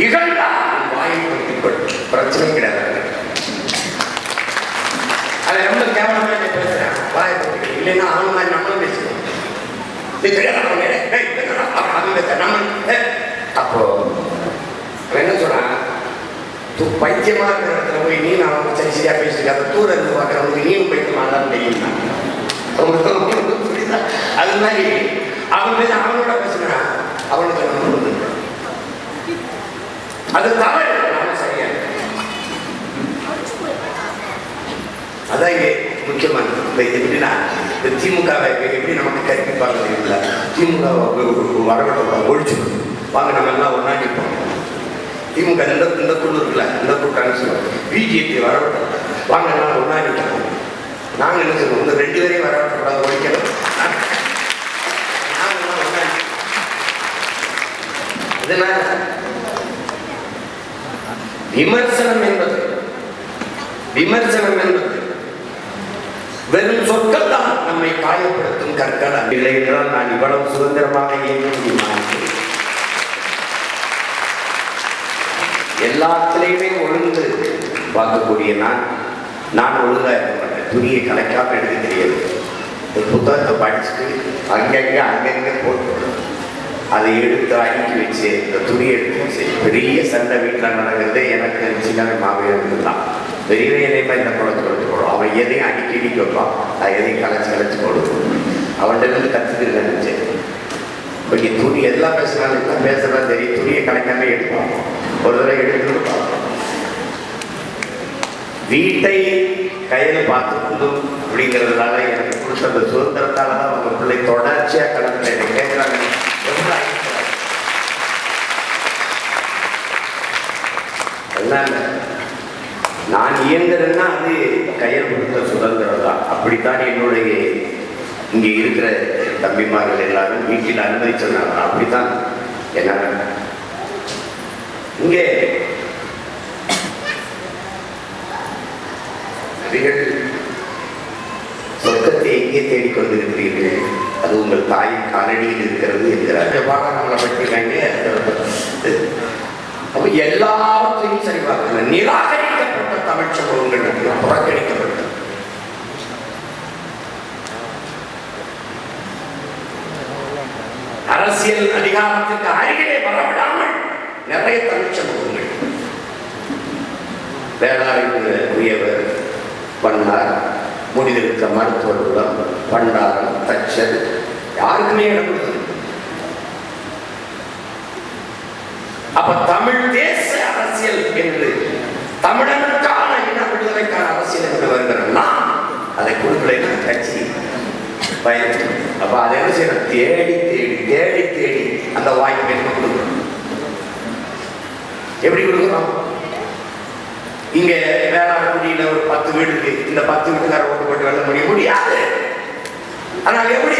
இகழ்ந்தா வாயை பற்றிக்கொள், பிரச்சனை கிடையாது. அதை ரொம்ப கேவலமா பேசுறேன், வாயை பற்றி இல்லைன்னா அவன் மாதிரி நம்மளும் பேசுவோம். அப்போ என்ன சொல்றான், பைத்தியமா இருக்கிற இடத்துல போய் நீ நான் சரியா பேசிட்டு அதை தூர இருந்து பார்க்கறவங்களுக்கு நீயும் பைத்தியமா தான் தெரியும். அது மாதிரி அவன் பேச அவனோட பேசுனா அவனுக்கு அது தவறு, நானும் சரியா. அதான் இங்கே முக்கியமானது. எப்படின்னா இந்த திமுகவை எப்படி நமக்கு கற்பிப்பாங்க தெரியல. திமுக வரவிட ஒழிச்சுக்கணும் வாங்க, நம்ம எல்லாம் ஒன்றா நிற்போம். திமுக இந்த குழு இருக்குல்ல, இந்த கூட்டாங்க பிஜேபி வரவிட வாங்க எல்லாம் ஒன்றா நிற்போம். நாங்கள் என்ன சொல்லுவோம், இந்த 2 பேரையும் வரவிடக்கூடாது, ஒழிக்கணும். நாங்கள்லாம் ஒன்றா இதனால விமர்சனம் என்பது வெறும் சொற்கள் தான் நம்மை காயப்படுத்தும் கற்கள். இல்லை என்றால் நான் இவ்வளவு சுதந்திரமாக இயங்க முடியுமா? எல்லாத்திலையுமே ஒழுங்கு பார்க்கக்கூடிய நான் ஒழுங்கா இருக்க மாட்டேன். துணியை கலைக்காம எடுக்க தெரியாது. புத்தகத்தை படிச்சுட்டு அங்கங்க போட்டு அதை எடுத்து அடுக்கி வச்சு இந்த துணியை எடுத்து வச்சு பெரிய சண்டை வீட்டில் நடக்கிறது. எனக்கு சின்ன மாவீரர்கள் தான் பெரிய இலைமா இந்த குழந்தை போடும். அவன் எதையும் அடிக்கடி வைப்பான், நான் எதையும் கலைச்சு போடுவோம். அவன்கிட்ட இருந்து கற்றுக்கிட்டு நினைச்சு இப்போ துணி எல்லாம் பேசுனாலும் எல்லாம் பேசுறதா தெரியும். துணியை கலைக்காம எடுப்பான், ஒரு தடவை எடுத்துட்டு பார்ப்போம். வீட்டை கையில் பார்த்துக்கணும் அப்படிங்கிறதுனால எனக்கு கொடுத்த அந்த சுதந்திரத்தால தான் அவங்க பிள்ளை தொடர்ச்சியாக கடந்து என்னை கேட்குறாங்க. நான் இயங்குறேன்னா அது கையில் கொடுத்த சுதந்திரம் தான். அப்படித்தான் என்னுடைய இங்கே இருக்கிற தம்பிமார்கள் எல்லாரும் வீட்டில் அனுமதிச்சிருந்தாங்க. அப்படித்தான் என்ன இங்கே சொர்க்கத்தை எங்கே தேடிக்கொண்டிருக்கிறீர்கள், அது உங்கள் தாயின் காலடியில் இருக்கிறது என்கிறார். நம்மளை பற்றிக்காங்க. அப்ப எல்லாவற்றையும் சரி பார்க்கல. நிராகரிக்கப்பட்ட தமிழ் சமூகங்கள் புறக்கணிக்கப்பட்ட அரசியல் அதிகாரத்துக்கு அருகிலே வரவிடாமல் நிறைய தமிழ் சமூகங்கள் வேளாண்மை உயவர் பண்ணார், முடிதிருக்க மருத்துவர்களும் பண்டாரம் தச்சர் யாருக்குமே இடம் கொடுத்தது. அப்ப தமிழ் தேச அரசியல் என்று தமிழனுக்கான இன விடுதலைக்கான அரசியல் என்று வருகிறோம்னா அதை கொடுக்கலைன்னா கட்சி பயன். அப்ப அதை என்ன செய்யணும், தேடி அந்த வாய்ப்பை கொடுக்கணும். எப்படி கொடுக்கணும்? இங்க வேளாண்குடியில ஒரு 10 வீடு இருக்கு. இந்த 10 வீட்டுக்கார ஓட்டு போட்டு வெல்ல முடியாது. ஆனால் எப்படி,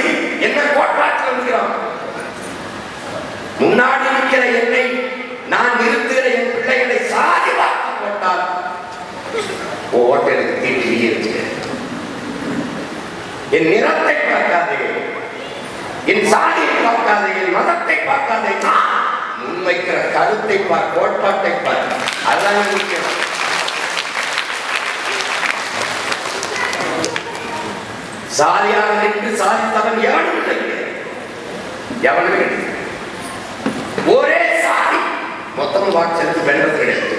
என்ன கோட்பாட்டில் இருக்கிறோம்? முன்னாடி இருக்கிற என்னை நான் நிறுத்துகிற என் பிள்ளைகளை சாதி பார்த்து போட்டால் ஓட்டு எனக்கு தீட்டிலேயே இருக்கு. என் நிறத்தை பார்க்காதே, என் சாதியை பார்க்காதே, என் மதத்தை பார்க்காதே, நான் முன்வைக்கிற கருத்தை பார், கோட்பாட்டை பார். அதுதான் முக்கியம். சாதியாக நின்று சாதித்தவன் எவனும் இல்லை. ஒரே சாதி மொத்தம் வாக்கு வென்றது கிடையாது.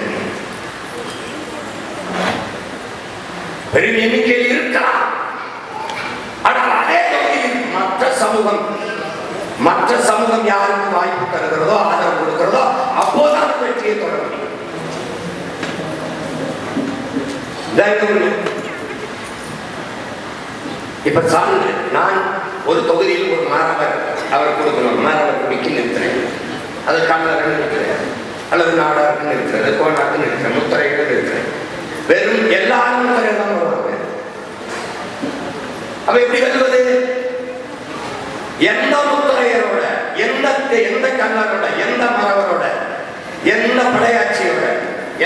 பெரும் எண்ணிக்கையில் இருக்கலாம். ஆனால் அதே தொகுதியில் மற்ற சமூகம் யாருக்கு வாய்ப்பு தருகிறதோ, ஆதரவு கொடுக்கிறதோ, அப்போதான் வெற்றியை தொடர முடியும். இப்ப சான்று, நான் ஒரு தொகுதியில் ஒரு மாணவர் அவர் கொடுக்கணும், மாணவர் குடிக்கு நிறுத்தினேன். அது கண்ணர்கள் இருக்கிறேன், அல்லது நாடார்கள் இருக்கிறது, கோனார்கள் இருக்கிறேன், முத்திரைகள் இருக்கிறேன். வெறும் எல்லாரும் முத்திரைகள் தான் வருவாங்க. அப்ப எப்படி வருவது? எந்த முத்திரையரோட, எந்த கண்ணரோட, எந்த மரவரோட, எந்த படையாட்சியோட,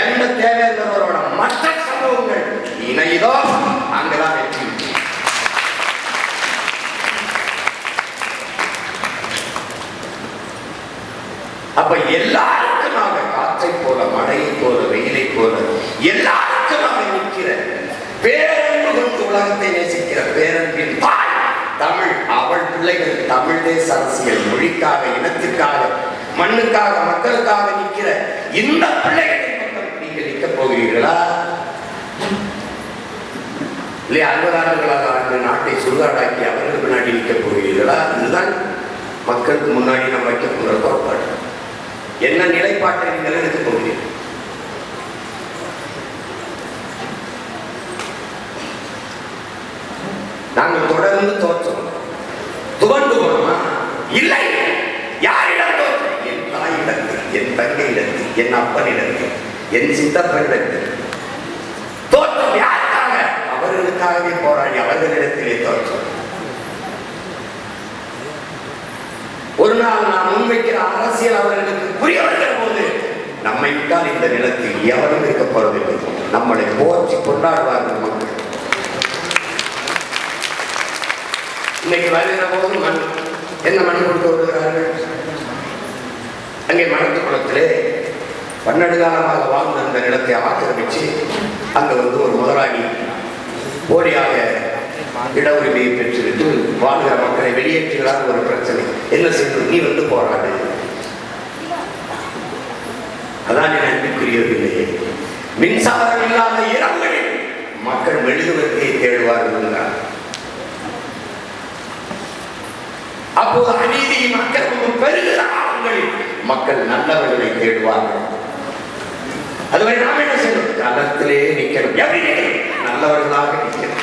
எந்த தேவேந்திரரோட மற்ற சமூகங்கள் இணையதோ அங்கதான் வெற்றி. அப்ப எல்லாருக்கும் நாங்க காற்ற காற்றை போல, மழையை போல, வெயிலை போல எல்லாருக்கும் அவன் நிற்கிற பேரன்பு கொண்டு உலகத்தை நேசிக்கிற பேரன்பின் தாய் தமிழ். அவள் பிள்ளைகள் தமிழ் தேச அரசியல், மொழிக்காக, இனத்திற்காக, மண்ணுக்காக, மக்களுக்காக நிற்கிற இந்த பிள்ளைகளின் பக்கம் நீங்கள் நிற்கப் போகிறீர்களா? இல்லையா 60 ஆண்டுகளாக ஆண்டு நாட்டை சுடுகாடாக்கி அவர்கள் பின்னாடி நிற்கப் போகிறீர்களா? இதுதான் மக்களுக்கு முன்னாடி நாம் வைக்க போகிற கோட்பாடு. என்ன நிலைப்பாட்டை நீங்கள் எடுக்க போகிறீர்கள்? நாங்கள் தொடர்ந்து தோற்றோம், துவண்டு போனோமா? இல்லை. யாரிடம் தோற்றோம்? என் தாயிடத்தில், என் தங்கையிடத்தில், என் அப்பனிடத்தில், என் சித்தப்பனிடத்தில் தோற்றம். யாருக்காக? அவர்களுக்காகவே போராடி அவர்களிடத்திலே தோற்றம். ஒரு நாள் நாம் முன்வைக்கிற அரசியல் அவர்களுக்கு புரிய வருகிற போது நம்மை விட்டால் இந்த நிலத்தில் எவரும் இருக்க போறதில்லை. நம்மளை போற்றி கொண்டாடுவார்கள் மக்கள். இன்னைக்கு வருகிற போது மண் என்ன மண் கொடுத்து வருகிறார்கள்? அங்கே மணத்து குளத்திலே பன்னெண்டு காலமாக வாழ்ந்த அந்த நிலத்தை ஆக்கிரமிச்சு அங்க வந்து ஒரு முதலாளி போலியாக இட உரிமையை பெற்றுவிட்டு வாழ்கிற மக்களை வெளியேற்றுகிறார். ஒரு பிரச்சனை என்ன செய்வது? நீ வந்து போராடு. அதான் என் அன்புக்குரியவில்லையே, மின்சாரம் இல்லாத இரவுகளில் மக்கள் மெழுகுவர்த்தியை தேடுவார்கள். அப்போது அநீதியை மக்கள் பெருகிற காலங்களில் மக்கள் நல்லவர்களை தேடுவார்கள். அதுவரை நாம் என்ன செய்யணும்? களத்திலே நிற்கணும். எப்படி நிற்கணும்? நல்லவர்களாக நிற்கணும்.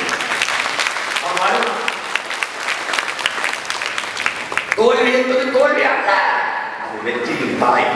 தோல்வி என்பது தோல்வி அல்ல, அது வெற்றியின் தாய்.